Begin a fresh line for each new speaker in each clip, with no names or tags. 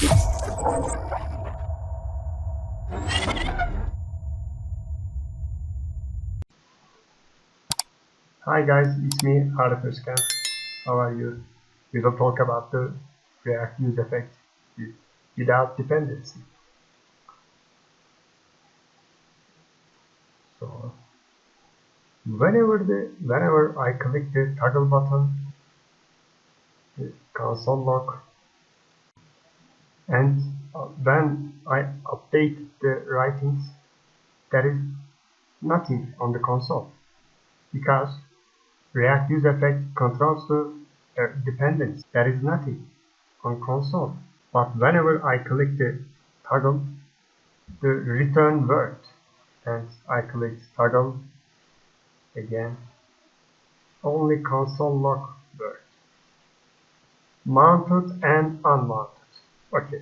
Hi guys, it's me, Clarusway. How are you? We will talk about the React useEffect without dependency. So whenever I click the toggle button, the console log, and when I update the writings, there is nothing on the console because React useEffect controls the dependency. There is nothing on console. But whenever I click the toggle, the return word, and I click toggle again, only console log word, mounted and unmounted. Okay.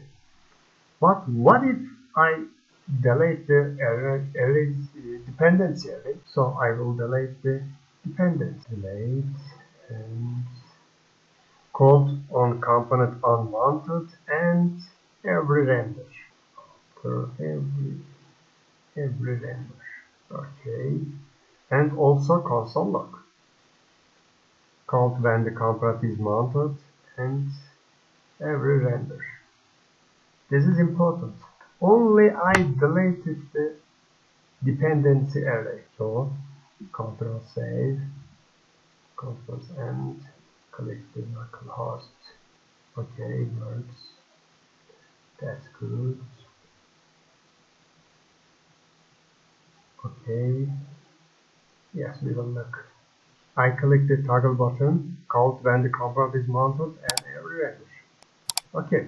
But what if I delete the array dependency array? So I will delete the dependency. Delete and code on component unmounted and every render. For every render. Okay. And also console log. Called when the component is mounted and every render. This is important. Only I deleted the dependency array. So Control save, Control end, click the localhost. Okay, it works. That's good. Okay. Yes, we will look. I click the toggle button called when the component is mounted and every render. Okay.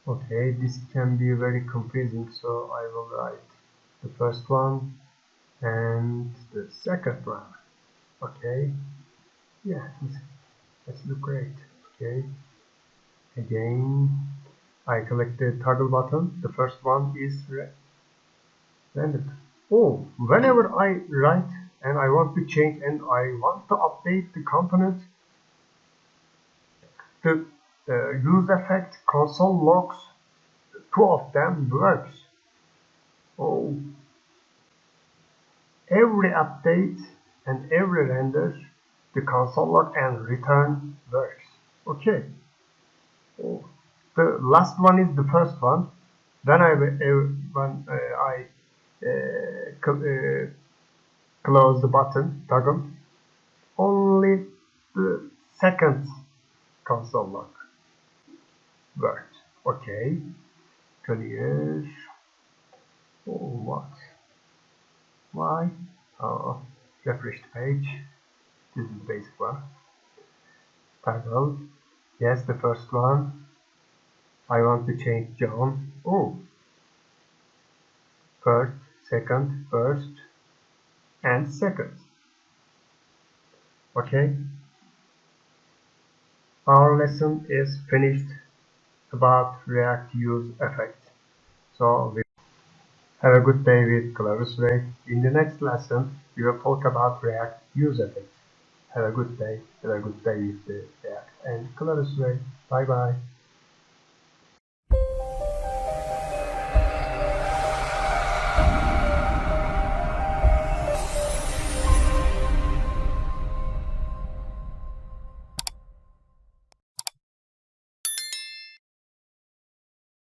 Okay, this can be very confusing, so I will write the first one and the second one. Okay. Yeah, let's look great. Okay. Again, I click the toggle button. The first one is rendered. Oh, whenever I write and I want to change and I want to update the component, the useEffect console logs, two of them works. Oh, every update and every render, the console log and return works. Okay. Oh, the last one is the first one. When I close the button toggle, only the second console log worked. Okay, clear. Oh, what? Why? Oh, refresh the page. This is the basic one. Toggle. Yes, the first one. I want to change John. Oh, first, second, first, and second. Okay. Our lesson is finished about React useEffect. So have a good day with Clarusway. In the next lesson, we will talk about React useEffect. Have a good day. Have a good day with the React and Clarusway. Bye bye.